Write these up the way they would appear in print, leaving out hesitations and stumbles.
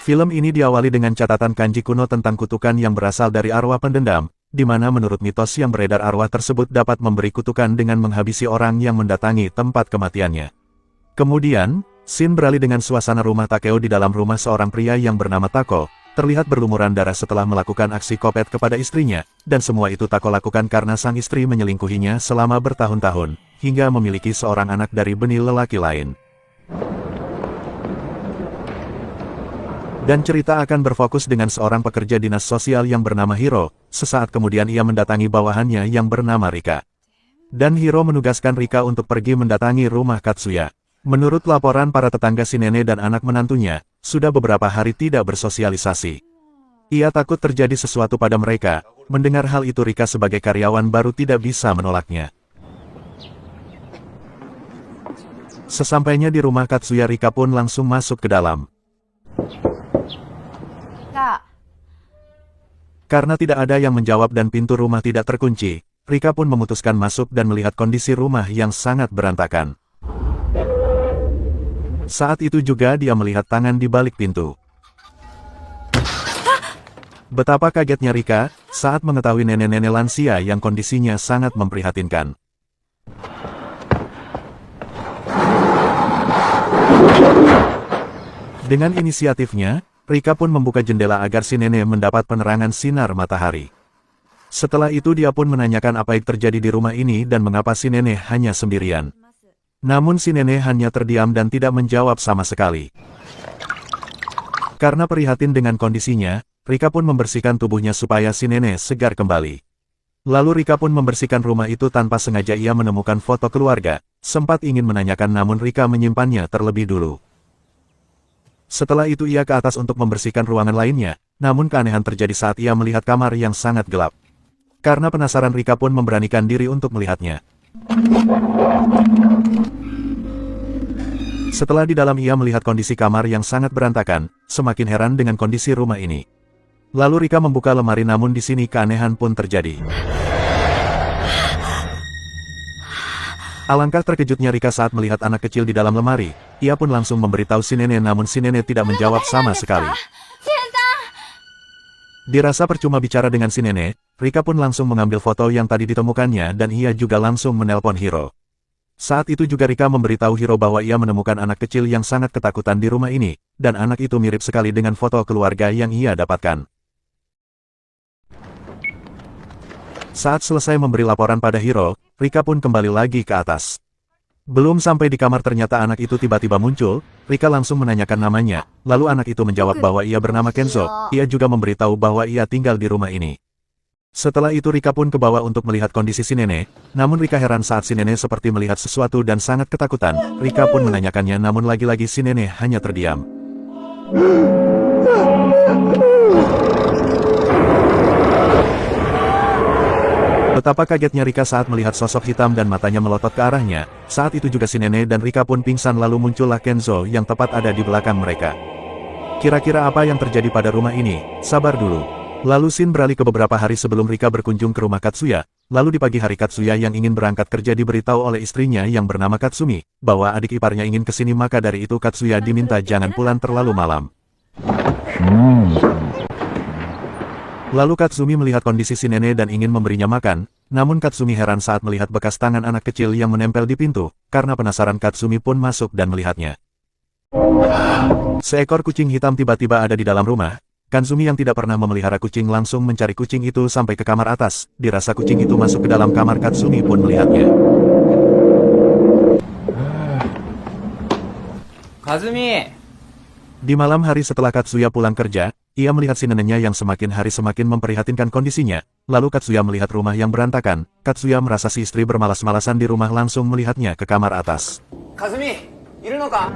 Film ini diawali dengan catatan kanji kuno tentang kutukan yang berasal dari arwah pendendam, di mana menurut mitos yang beredar arwah tersebut dapat memberi kutukan dengan menghabisi orang yang mendatangi tempat kematiannya. Kemudian, scene beralih dengan suasana rumah Takeo di dalam rumah seorang pria yang bernama Tako, terlihat berlumuran darah setelah melakukan aksi kopet kepada istrinya, dan semua itu Tako lakukan karena sang istri menyelingkuhinya selama bertahun-tahun, hingga memiliki seorang anak dari benih lelaki lain. Dan cerita akan berfokus dengan seorang pekerja dinas sosial yang bernama Hiro, sesaat kemudian ia mendatangi bawahannya yang bernama Rika. Dan Hiro menugaskan Rika untuk pergi mendatangi rumah Katsuya. Menurut laporan para tetangga si nenek dan anak menantunya, sudah beberapa hari tidak bersosialisasi. Ia takut terjadi sesuatu pada mereka, mendengar hal itu Rika sebagai karyawan baru tidak bisa menolaknya. Sesampainya di rumah Katsuya Rika pun langsung masuk ke dalam. Karena tidak ada yang menjawab dan pintu rumah tidak terkunci, Rika pun memutuskan masuk dan melihat kondisi rumah yang sangat berantakan. Saat itu juga dia melihat tangan di balik pintu. Betapa kagetnya Rika saat mengetahui nenek-nenek lansia yang kondisinya sangat memprihatinkan. Dengan inisiatifnya, Rika pun membuka jendela agar si nenek mendapat penerangan sinar matahari. Setelah itu dia pun menanyakan apa yang terjadi di rumah ini dan mengapa si nenek hanya sendirian. Namun si nenek hanya terdiam dan tidak menjawab sama sekali. Karena prihatin dengan kondisinya, Rika pun membersihkan tubuhnya supaya si nenek segar kembali. Lalu Rika pun membersihkan rumah itu tanpa sengaja ia menemukan foto keluarga, sempat ingin menanyakan namun Rika menyimpannya terlebih dulu. Setelah itu ia ke atas untuk membersihkan ruangan lainnya, namun keanehan terjadi saat ia melihat kamar yang sangat gelap. Karena penasaran Rika pun memberanikan diri untuk melihatnya. Setelah di dalam ia melihat kondisi kamar yang sangat berantakan, semakin heran dengan kondisi rumah ini. Lalu Rika membuka lemari namun di sini keanehan pun terjadi. Alangkah terkejutnya Rika saat melihat anak kecil di dalam lemari. Ia pun langsung memberitahu si nenek namun si nenek tidak menjawab sama sekali. Dirasa percuma bicara dengan si nenek, Rika pun langsung mengambil foto yang tadi ditemukannya dan ia juga langsung menelpon Hiro. Saat itu juga Rika memberitahu Hiro bahwa ia menemukan anak kecil yang sangat ketakutan di rumah ini, dan anak itu mirip sekali dengan foto keluarga yang ia dapatkan. Saat selesai memberi laporan pada Hiro, Rika pun kembali lagi ke atas. Belum sampai di kamar ternyata anak itu tiba-tiba muncul, Rika langsung menanyakan namanya, lalu anak itu menjawab bahwa ia bernama Kenzo, ia juga memberitahu bahwa ia tinggal di rumah ini. Setelah itu Rika pun ke bawah untuk melihat kondisi si nenek, namun Rika heran saat si nenek seperti melihat sesuatu dan sangat ketakutan. Rika pun menanyakannya namun lagi-lagi si nenek hanya terdiam. Betapa kagetnya Rika saat melihat sosok hitam dan matanya melotot ke arahnya. Saat itu juga si nenek dan Rika pun pingsan lalu muncullah Kenzo yang tepat ada di belakang mereka. Kira-kira apa yang terjadi pada rumah ini? Sabar dulu. Lalu scene beralih ke beberapa hari sebelum Rika berkunjung ke rumah Katsuya. Lalu di pagi hari Katsuya yang ingin berangkat kerja diberitahu oleh istrinya yang bernama Katsumi, bahwa adik iparnya ingin kesini maka dari itu Katsuya diminta jangan pulang terlalu malam. Lalu Katsumi melihat kondisi si nenek dan ingin memberinya makan, namun Katsumi heran saat melihat bekas tangan anak kecil yang menempel di pintu, karena penasaran Katsumi pun masuk dan melihatnya. Seekor kucing hitam tiba-tiba ada di dalam rumah. Katsumi yang tidak pernah memelihara kucing langsung mencari kucing itu sampai ke kamar atas, dirasa kucing itu masuk ke dalam kamar Katsumi pun melihatnya. Kazumi! Di malam hari setelah Katsuya pulang kerja, ia melihat si neneknya yang semakin hari semakin memprihatinkan kondisinya. Lalu Katsuya melihat rumah yang berantakan. Katsuya merasa si istri bermalas-malasan di rumah langsung melihatnya ke kamar atas. Kazumi, iru no ka?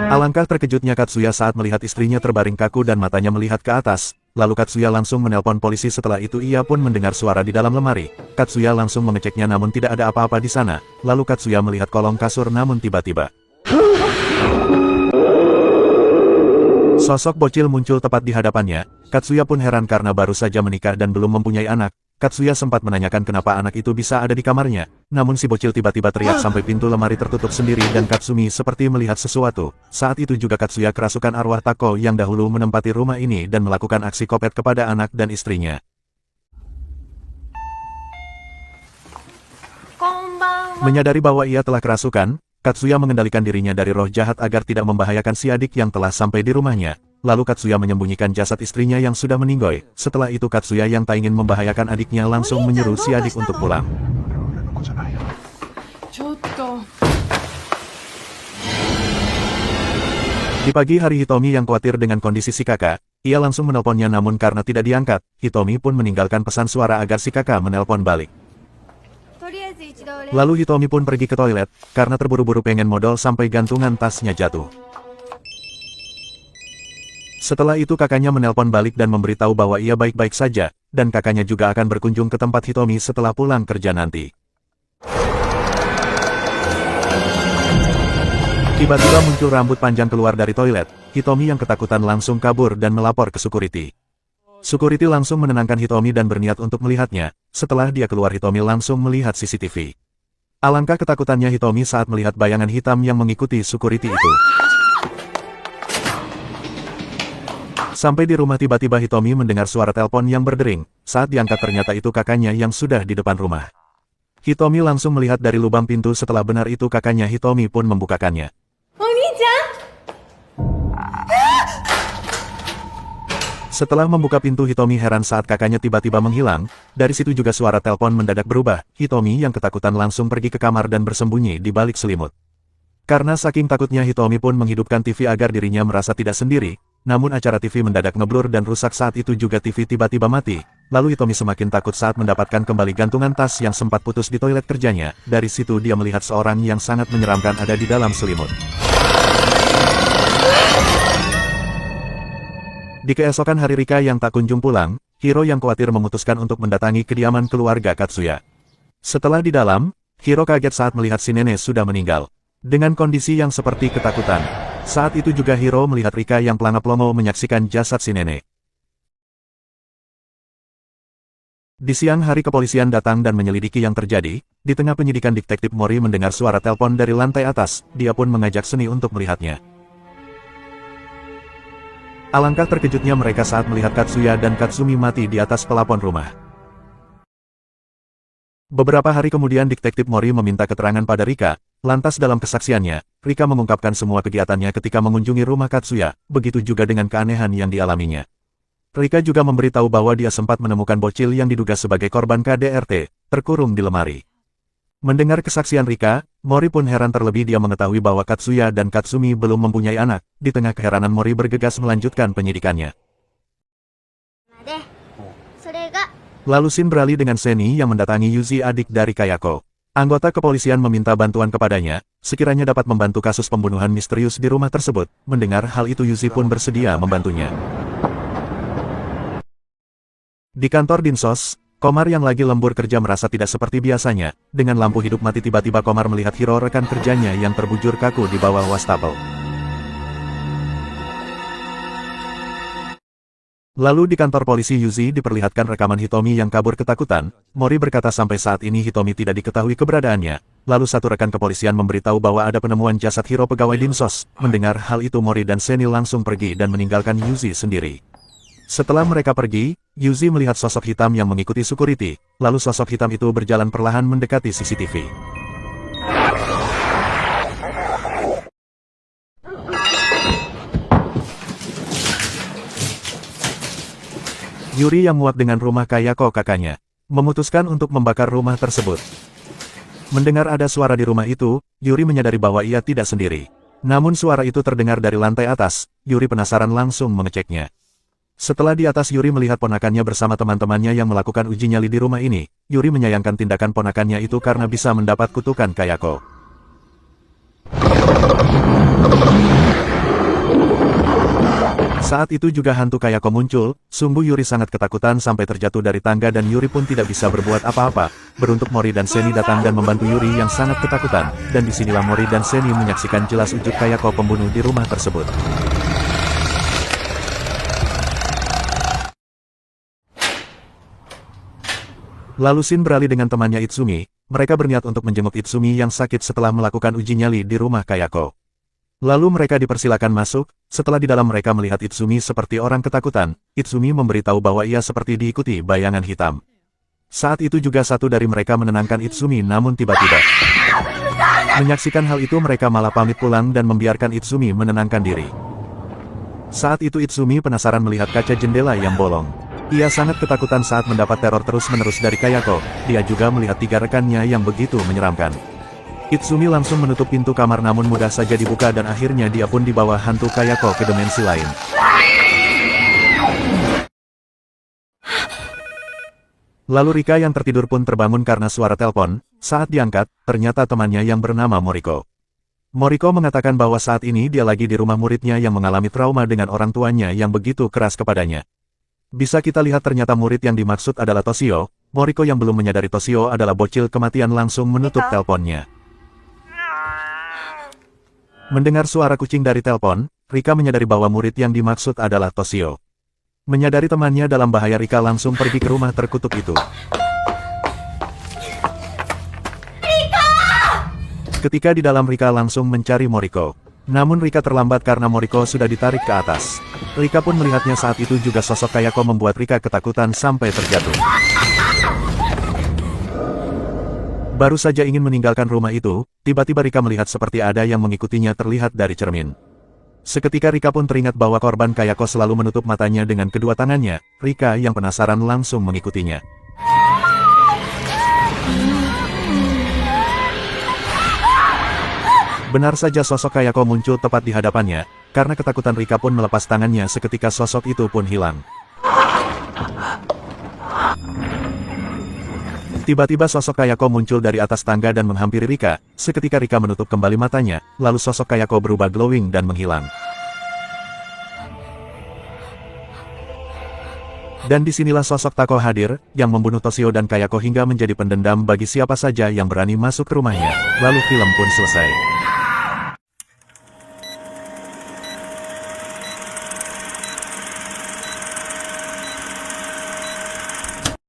Alangkah terkejutnya Katsuya saat melihat istrinya terbaring kaku dan matanya melihat ke atas. Lalu Katsuya langsung menelpon polisi. Setelah itu ia pun mendengar suara di dalam lemari. Katsuya langsung mengeceknya namun tidak ada apa-apa di sana. Lalu Katsuya melihat kolong kasur namun tiba-tiba sosok bocil muncul tepat di hadapannya. Katsuya pun heran karena baru saja menikah dan belum mempunyai anak. Katsuya sempat menanyakan kenapa anak itu bisa ada di kamarnya, namun si bocil tiba-tiba teriak sampai pintu lemari tertutup sendiri dan Katsumi seperti melihat sesuatu. Saat itu juga Katsuya kerasukan arwah Tako yang dahulu menempati rumah ini dan melakukan aksi kopet kepada anak dan istrinya. Menyadari bahwa ia telah kerasukan, Katsuya mengendalikan dirinya dari roh jahat agar tidak membahayakan si adik yang telah sampai di rumahnya. Lalu Katsuya menyembunyikan jasad istrinya yang sudah meninggoy. Setelah itu Katsuya yang tak ingin membahayakan adiknya langsung menyuruh si adik untuk pulang. Di pagi hari Hitomi yang khawatir dengan kondisi si kakak, ia langsung menelponnya namun karena tidak diangkat, Hitomi pun meninggalkan pesan suara agar si kakak menelpon balik. Lalu Hitomi pun pergi ke toilet, karena terburu-buru pengen modal sampai gantungan tasnya jatuh. Setelah itu kakaknya menelpon balik dan memberitahu bahwa ia baik-baik saja, dan kakaknya juga akan berkunjung ke tempat Hitomi setelah pulang kerja nanti. Tiba-tiba muncul rambut panjang keluar dari toilet, Hitomi yang ketakutan langsung kabur dan melapor ke security. Security langsung menenangkan Hitomi dan berniat untuk melihatnya. Setelah dia keluar Hitomi langsung melihat CCTV. Alangkah ketakutannya Hitomi saat melihat bayangan hitam yang mengikuti security itu. Sampai di rumah tiba-tiba Hitomi mendengar suara telepon yang berdering. Saat diangkat ternyata itu kakaknya yang sudah di depan rumah. Hitomi langsung melihat dari lubang pintu setelah benar itu kakaknya Hitomi pun membukakannya. Setelah membuka pintu Hitomi heran saat kakaknya tiba-tiba menghilang, dari situ juga suara telepon mendadak berubah, Hitomi yang ketakutan langsung pergi ke kamar dan bersembunyi di balik selimut. Karena saking takutnya Hitomi pun menghidupkan TV agar dirinya merasa tidak sendiri, namun acara TV mendadak ngeblur dan rusak saat itu juga TV tiba-tiba mati, lalu Hitomi semakin takut saat mendapatkan kembali gantungan tas yang sempat putus di toilet kerjanya, dari situ dia melihat seorang yang sangat menyeramkan ada di dalam selimut. Di keesokan hari Rika yang tak kunjung pulang, Hiro yang khawatir memutuskan untuk mendatangi kediaman keluarga Katsuya. Setelah di dalam, Hiro kaget saat melihat si nenek sudah meninggal. Dengan kondisi yang seperti ketakutan, saat itu juga Hiro melihat Rika yang pelangap-longo menyaksikan jasad si nenek. Di siang hari kepolisian datang dan menyelidiki yang terjadi, di tengah penyidikan detektif Mori mendengar suara telepon dari lantai atas, dia pun mengajak Seni untuk melihatnya. Alangkah terkejutnya mereka saat melihat Katsuya dan Katsumi mati di atas pelapon rumah. Beberapa hari kemudian detektif Mori meminta keterangan pada Rika, lantas dalam kesaksiannya, Rika mengungkapkan semua kegiatannya ketika mengunjungi rumah Katsuya, begitu juga dengan keanehan yang dialaminya. Rika juga memberitahu bahwa dia sempat menemukan bocil yang diduga sebagai korban KDRT, terkurung di lemari. Mendengar kesaksian Rika, Mori pun heran terlebih dia mengetahui bahwa Katsuya dan Katsumi belum mempunyai anak. Di tengah keheranan Mori bergegas melanjutkan penyidikannya. Lalu Shin beralih dengan Seni yang mendatangi Yuzi adik dari Kayako. Anggota kepolisian meminta bantuan kepadanya, sekiranya dapat membantu kasus pembunuhan misterius di rumah tersebut. Mendengar hal itu Yuzi pun bersedia membantunya. Di kantor Dinsos, Komar yang lagi lembur kerja merasa tidak seperti biasanya. Dengan lampu hidup mati tiba-tiba Komar melihat Hiro rekan kerjanya yang terbujur kaku di bawah wastafel. Lalu di kantor polisi Yuzi diperlihatkan rekaman Hitomi yang kabur ketakutan. Mori berkata sampai saat ini Hitomi tidak diketahui keberadaannya. Lalu satu rekan kepolisian memberitahu bahwa ada penemuan jasad Hiro pegawai Dinsos. Mendengar hal itu Mori dan Seni langsung pergi dan meninggalkan Yuzi sendiri. Setelah mereka pergi, Yuzi melihat sosok hitam yang mengikuti security, lalu sosok hitam itu berjalan perlahan mendekati CCTV. Yuri yang muak dengan rumah Kayako kakaknya, memutuskan untuk membakar rumah tersebut. Mendengar ada suara di rumah itu, Yuri menyadari bahwa ia tidak sendiri. Namun suara itu terdengar dari lantai atas, Yuri penasaran langsung mengeceknya. Setelah di atas Yuri melihat ponakannya bersama teman-temannya yang melakukan uji nyali di rumah ini, Yuri menyayangkan tindakan ponakannya itu karena bisa mendapat kutukan Kayako. Saat itu juga hantu Kayako muncul, sungguh Yuri sangat ketakutan sampai terjatuh dari tangga dan Yuri pun tidak bisa berbuat apa-apa. Beruntung Mori dan Seni datang dan membantu Yuri yang sangat ketakutan, dan disinilah Mori dan Seni menyaksikan jelas wujud Kayako pembunuh di rumah tersebut. Lalu Shin beralih dengan temannya Itsumi, mereka berniat untuk menjenguk Itsumi yang sakit setelah melakukan uji nyali di rumah Kayako. Lalu mereka dipersilakan masuk, setelah di dalam mereka melihat Itsumi seperti orang ketakutan, Itsumi memberitahu bahwa ia seperti diikuti bayangan hitam. Saat itu juga satu dari mereka menenangkan Itsumi namun tiba-tiba. Menyaksikan hal itu mereka malah pamit pulang dan membiarkan Itsumi menenangkan diri. Saat itu Itsumi penasaran melihat kaca jendela yang bolong. Ia sangat ketakutan saat mendapat teror terus-menerus dari Kayako, dia juga melihat 3 rekannya yang begitu menyeramkan. Itsumi langsung menutup pintu kamar namun mudah saja dibuka dan akhirnya dia pun dibawa hantu Kayako ke dimensi lain. Lalu Rika yang tertidur pun terbangun karena suara telepon. Saat diangkat, ternyata temannya yang bernama Moriko. Moriko mengatakan bahwa saat ini dia lagi di rumah muridnya yang mengalami trauma dengan orang tuanya yang begitu keras kepadanya. Bisa kita lihat ternyata murid yang dimaksud adalah Toshio. Moriko yang belum menyadari Toshio adalah bocil kematian langsung menutup teleponnya. Mendengar suara kucing dari telepon, Rika menyadari bahwa murid yang dimaksud adalah Toshio. Menyadari temannya dalam bahaya, Rika langsung pergi ke rumah terkutuk itu. Ketika di dalam, Rika langsung mencari Moriko. Namun Rika terlambat karena Moriko sudah ditarik ke atas. Rika pun melihatnya saat itu juga sosok Kayako membuat Rika ketakutan sampai terjatuh. Baru saja ingin meninggalkan rumah itu, tiba-tiba Rika melihat seperti ada yang mengikutinya terlihat dari cermin. Seketika Rika pun teringat bahwa korban Kayako selalu menutup matanya dengan kedua tangannya. Rika yang penasaran langsung mengikutinya. Benar saja sosok Kayako muncul tepat di hadapannya, karena ketakutan Rika pun melepas tangannya seketika sosok itu pun hilang. Tiba-tiba sosok Kayako muncul dari atas tangga dan menghampiri Rika, seketika Rika menutup kembali matanya, lalu sosok Kayako berubah glowing dan menghilang. Dan disinilah sosok Tako hadir, yang membunuh Toshio dan Kayako hingga menjadi pendendam bagi siapa saja yang berani masuk ke rumahnya, lalu film pun selesai.